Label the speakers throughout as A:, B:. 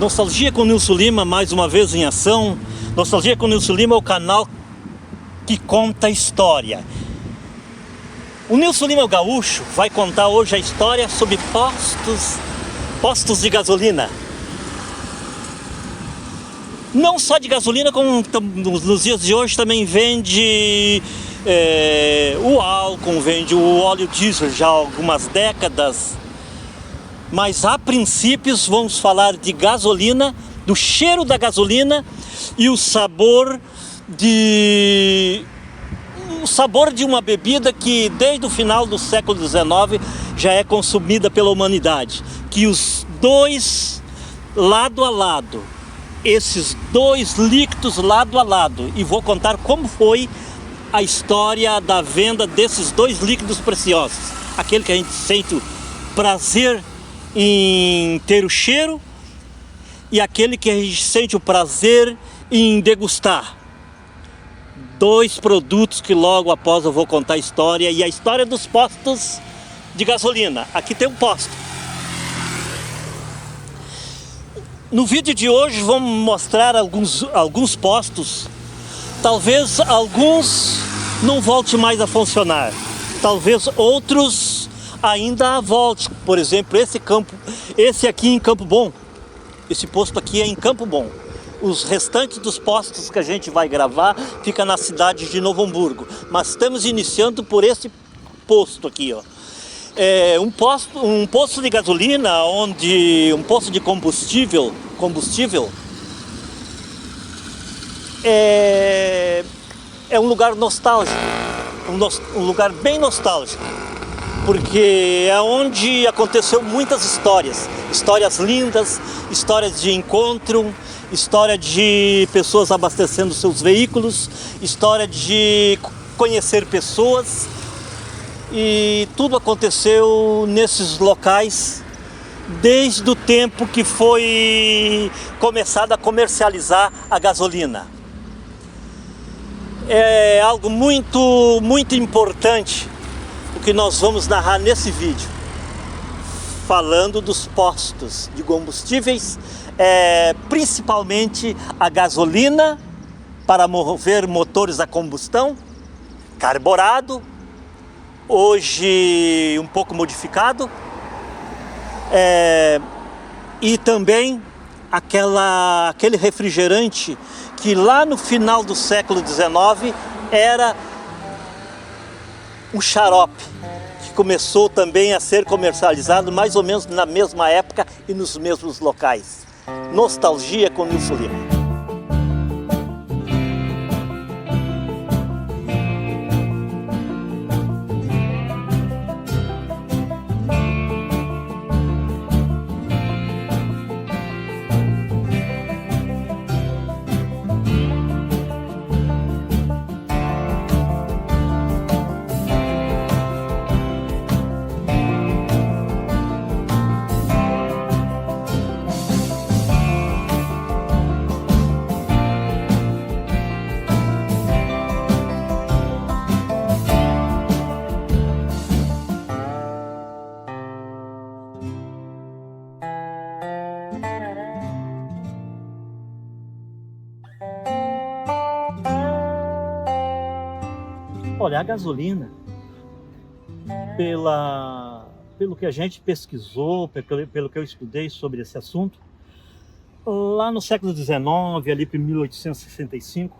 A: Nostalgia com Nilson Lima, mais uma vez em ação. Nostalgia com Nilson Lima é o canal que conta a história. O Nilson Lima, o gaúcho, vai contar hoje a história sobre postos de gasolina. Não só de gasolina, como nos dias de hoje também vende o álcool, vende o óleo diesel já há algumas décadas. Mas a princípios vamos falar de gasolina, do cheiro da gasolina e o sabor de uma bebida que desde o final do século XIX já é consumida pela humanidade. Que os dois lado a lado, esses dois líquidos lado a lado, e vou contar como foi a história da venda desses dois líquidos preciosos. Aquele que a gente sente o prazer em ter o cheiro e aquele que a gente sente o prazer em degustar. Dois produtos que logo após eu vou contar a história, e a história dos postos de gasolina. Aqui tem um posto. No vídeo de hoje vamos mostrar alguns postos. Talvez alguns não volte mais a funcionar. Talvez outros ainda volte. Por exemplo, esse aqui em Campo Bom. Esse posto aqui é em Campo Bom. Os restantes dos postos que a gente vai gravar fica na cidade de Novo Hamburgo. Mas estamos iniciando por esse posto aqui, ó. É um posto de gasolina, um posto de combustível é um lugar nostálgico, um lugar bem nostálgico, porque é onde aconteceu muitas histórias lindas, histórias de encontro, história de pessoas abastecendo seus veículos, história de conhecer pessoas. E tudo aconteceu nesses locais desde o tempo que foi começada a comercializar a gasolina. É algo muito, muito importante o que nós vamos narrar nesse vídeo, falando dos postos de combustíveis, principalmente a gasolina para mover motores a combustão, carburado, hoje um pouco modificado, e também aquele refrigerante que lá no final do século XIX era um xarope, que começou também a ser comercializado mais ou menos na mesma época e nos mesmos locais. Nostalgia com Nilson Lima. Olha, a gasolina, pelo que a gente pesquisou, pelo que eu estudei sobre esse assunto, lá no século XIX, ali por 1865,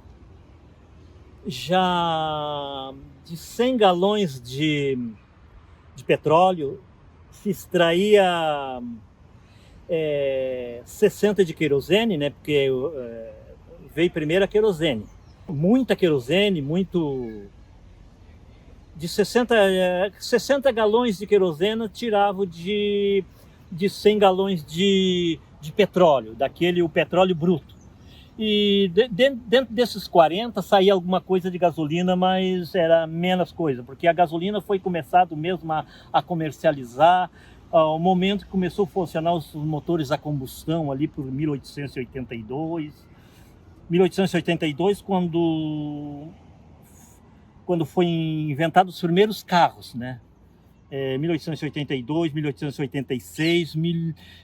A: já de 100 galões de petróleo se extraía 60 de querosene, né? Porque veio primeiro a querosene. Muita querosene, de 60 galões de querosene tiravam de 100 galões de petróleo, o petróleo bruto. E dentro desses 40 saía alguma coisa de gasolina, mas era menos coisa, porque a gasolina foi começado mesmo a comercializar ao momento que começou a funcionar os motores a combustão ali por 1882, quando foi inventados os primeiros carros, né? 1882, 1886,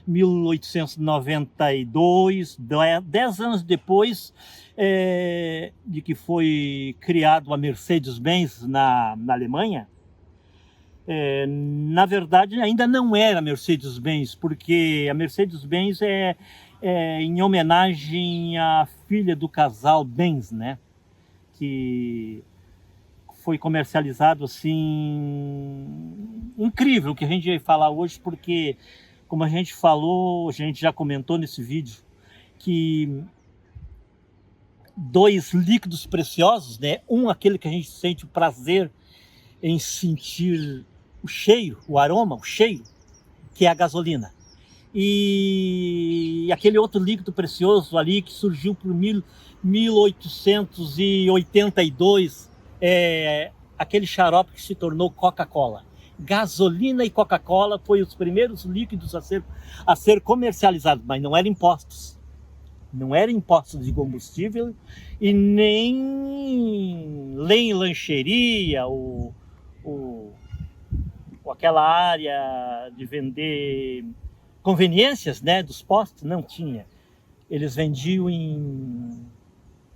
A: 1892, 10 anos depois de que foi criado a Mercedes-Benz na Alemanha. Na verdade, ainda não era Mercedes-Benz, porque a Mercedes-Benz é em homenagem à filha do casal Benz, né? Que foi comercializado assim, incrível o que a gente vai falar hoje, porque, como a gente falou, a gente já comentou nesse vídeo, que dois líquidos preciosos, né? Aquele que a gente sente o prazer em sentir o cheiro, o aroma, o cheiro, que é a gasolina. E aquele outro líquido precioso ali que surgiu por 1882, aquele xarope que se tornou Coca-Cola. Gasolina e Coca-Cola foi os primeiros líquidos a ser comercializados, mas não eram impostos. Não eram impostos de combustível e nem lancheria ou aquela área de vender conveniências, né, dos postos, não tinha. Eles vendiam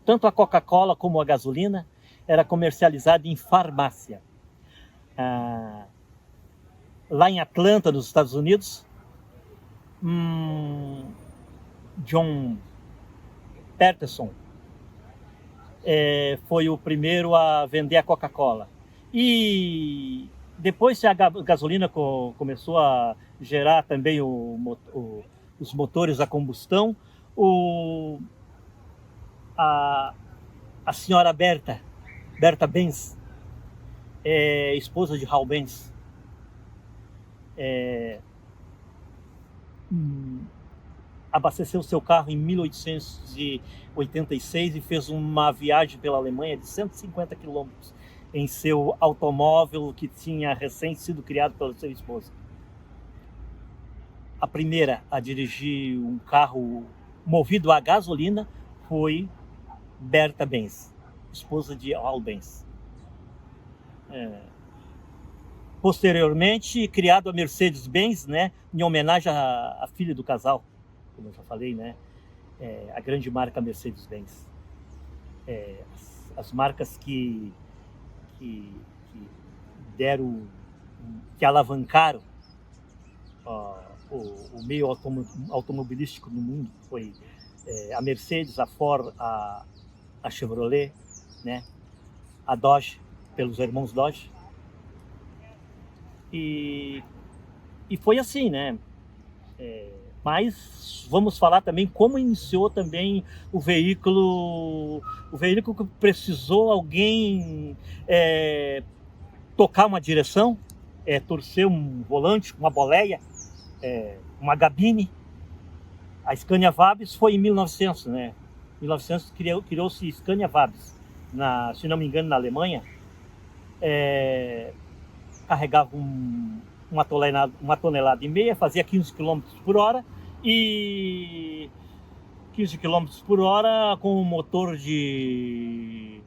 A: tanto a Coca-Cola como a gasolina era comercializada em farmácia. Lá em Atlanta, nos Estados Unidos, John Peterson foi o primeiro a vender a Coca-Cola. E depois que a gasolina começou a gerar também os motores a combustão, a senhora Berta Benz, esposa de Hal Benz, abasteceu seu carro em 1886 e fez uma viagem pela Alemanha de 150 quilômetros em seu automóvel que tinha recém sido criado pelo seu esposo. A primeira a dirigir um carro movido a gasolina foi Berta Benz, esposa de Hal Benz. Posteriormente, criado a Mercedes-Benz, né, em homenagem à filha do casal, como eu já falei, né, a grande marca Mercedes-Benz. As marcas que alavancaram o meio automobilístico no mundo foi a Mercedes, a Ford, a Chevrolet, né, a Dodge, pelos irmãos Dodge. E foi assim, né? Mas vamos falar também como iniciou também o veículo que precisou alguém tocar uma direção, torcer um volante, uma boleia, uma gabine. A Scania Vabis foi em 1900, né? 1900 criou-se Scania Vabis, se não me engano, na Alemanha. Carregava uma tonelada e meia, fazia 15 km por hora e 15 km por hora com um motor de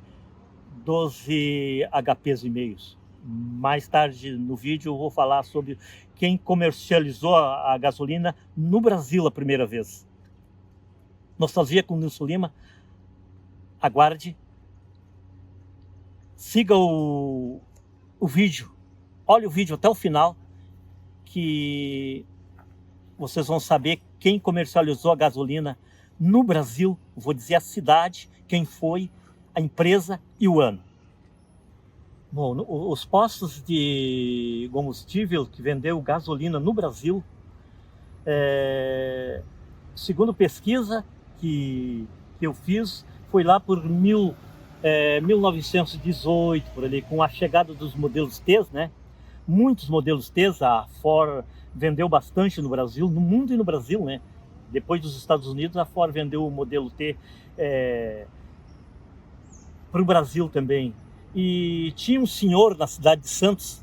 A: 12 HPs e meios. Mais tarde no vídeo eu vou falar sobre quem comercializou a gasolina no Brasil a primeira vez. Nostalgia com Nilson Lima. Aguarde. Siga o vídeo. Olhe o vídeo até o final, que vocês vão saber quem comercializou a gasolina no Brasil. Vou dizer a cidade, quem foi, a empresa e o ano. Bom, os postos de combustível que vendeu gasolina no Brasil, segundo pesquisa que eu fiz, foi lá por 1918, por ali, com a chegada dos modelos T, né? Muitos modelos T, a Ford vendeu bastante no Brasil, no mundo e no Brasil, né? Depois dos Estados Unidos, a Ford vendeu o modelo T para o Brasil também. E tinha um senhor na cidade de Santos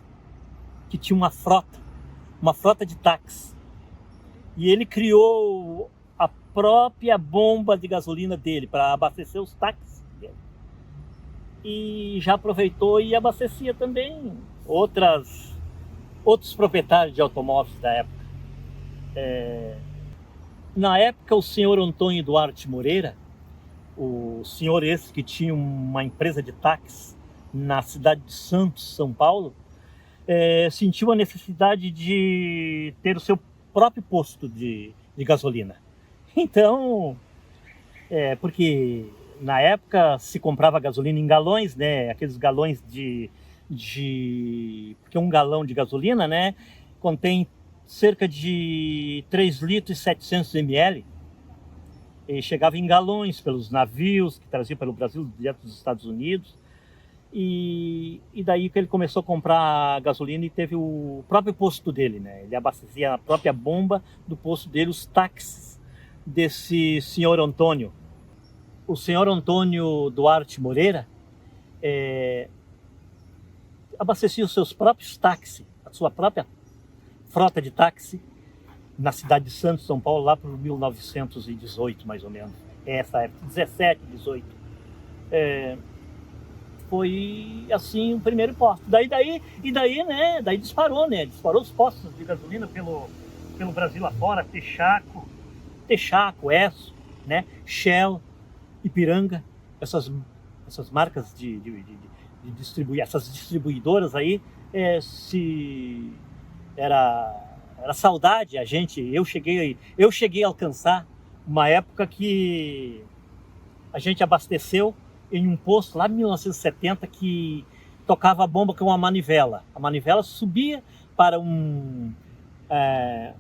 A: que tinha uma frota de táxis. E ele criou a própria bomba de gasolina dele para abastecer os táxis dele. E já aproveitou e abastecia também outras outros proprietários de automóveis da época. Na época, o senhor Antônio Duarte Moreira, o senhor esse que tinha uma empresa de táxi na cidade de Santos, São Paulo, sentiu a necessidade de ter o seu próprio posto de gasolina. Então, porque na época se comprava gasolina em galões, né? Aqueles galões porque um galão de gasolina, né, contém cerca de 3 litros e 700 ml. E chegava em galões pelos navios que traziam pelo Brasil, direto dos Estados Unidos. E daí que ele começou a comprar gasolina e teve o próprio posto dele, né? Ele abastecia a própria bomba do posto dele, os táxis desse senhor Antônio. O senhor Antônio Duarte Moreira abastecia os seus próprios táxis, a sua própria frota de táxi, na cidade de Santos, São Paulo, lá por 1918, mais ou menos. Essa época, 17, 18. Foi assim o primeiro posto. Daí disparou, né? Disparou os postos de gasolina pelo Brasil afora, Texaco, Esso, né? Shell, Ipiranga, essas marcas de distribuir, essas distribuidoras aí, era saudade a gente. Eu cheguei a alcançar uma época que a gente abasteceu em um posto lá em 1970 que tocava a bomba com uma manivela. A manivela subia para um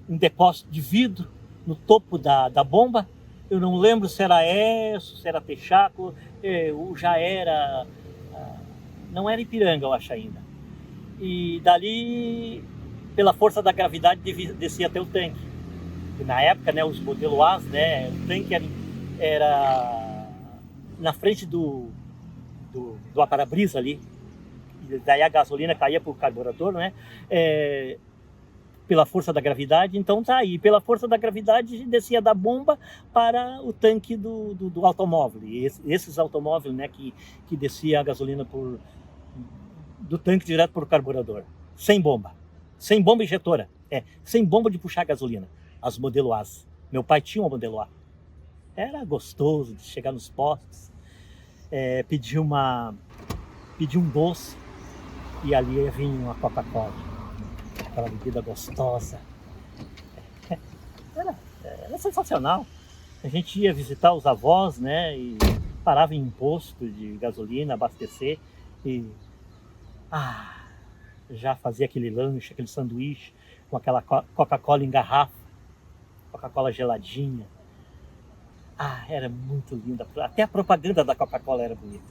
A: depósito de vidro no topo da bomba. Eu não lembro se era Esso, se era Texaco, já era... não era Ipiranga, eu acho ainda. E dali, pela força da gravidade, descia até o tanque. E na época, né, os modelo As, né, o tanque era na frente do para-brisa ali. E daí a gasolina caía para o carburador, né? Pela força da gravidade, então tá aí. Pela força da gravidade descia da bomba para o tanque do automóvel. E esses automóveis, né, que descia a gasolina do tanque direto para o carburador. Sem bomba injetora. Sem bomba de puxar gasolina. As modelo As. Meu pai tinha uma modelo A. Era gostoso de chegar nos postos, pedir um doce e ali ia vir uma Coca-Cola. Aquela bebida gostosa. Era sensacional. A gente ia visitar os avós, né, e parava em um posto de gasolina, abastecer e já fazia aquele lanche, aquele sanduíche com aquela Coca-Cola em garrafa, Coca-Cola geladinha. Era muito linda. Até a propaganda da Coca-Cola era bonita.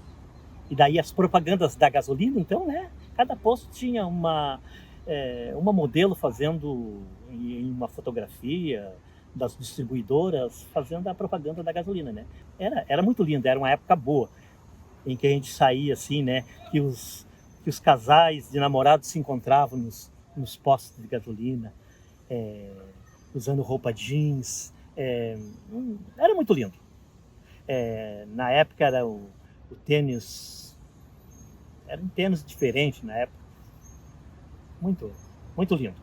A: E daí as propagandas da gasolina, então, né, cada posto tinha uma modelo fazendo em uma fotografia das distribuidoras, fazendo a propaganda da gasolina, né? Era muito lindo, era uma época boa, em que a gente saía assim, né, que os casais de namorados se encontravam nos postos de gasolina, usando roupa jeans. Era muito lindo. Na época era o tênis, era um tênis diferente na época. Muito, muito lindo.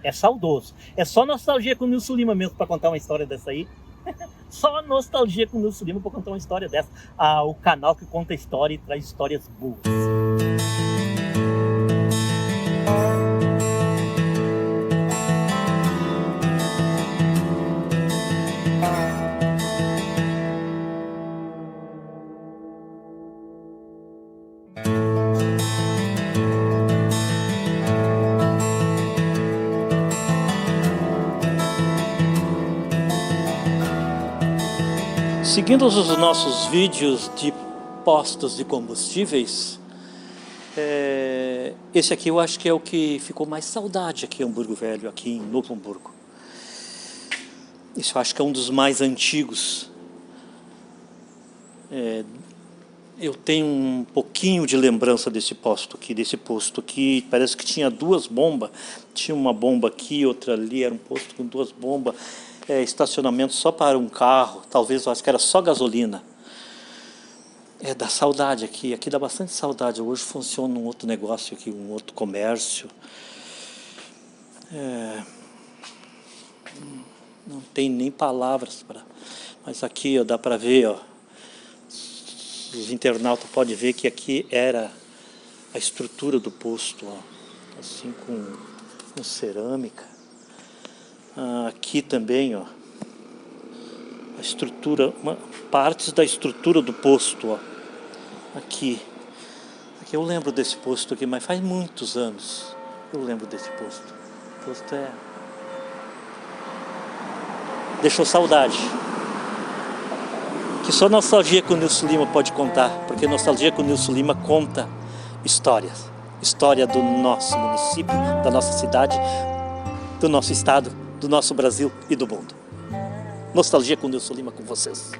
A: É saudoso. É só nostalgia com o Nilson Lima mesmo para contar uma história dessa aí. Só nostalgia com o Nilson Lima para contar uma história dessa. O canal que conta história e traz histórias boas. Seguindo os nossos vídeos de postos de combustíveis, esse aqui eu acho que é o que ficou mais saudade aqui em Hamburgo Velho, aqui em Novo Hamburgo. Esse eu acho que é um dos mais antigos. Eu tenho um pouquinho de lembrança desse posto aqui. Parece que tinha duas bombas. Tinha uma bomba aqui, outra ali. Era um posto com duas bombas. Estacionamento só para um carro. Talvez, eu acho que era só gasolina. Dá saudade aqui. Aqui dá bastante saudade. Hoje funciona um outro negócio aqui, um outro comércio. Não tem nem palavras para... Mas aqui, ó, dá para ver, ó, os internautas podem ver que aqui era a estrutura do posto, ó, assim com cerâmica. Aqui também, ó, a estrutura, partes da estrutura do posto, ó, aqui eu lembro desse posto aqui, mas faz muitos anos eu lembro desse posto. O posto deixou saudade, que só Nostalgia com o Nilson Lima pode contar, porque Nostalgia com o Nilson Lima conta histórias, história do nosso município, da nossa cidade, do nosso estado, do nosso Brasil e do mundo. Nostalgia com o Nilson Lima com vocês.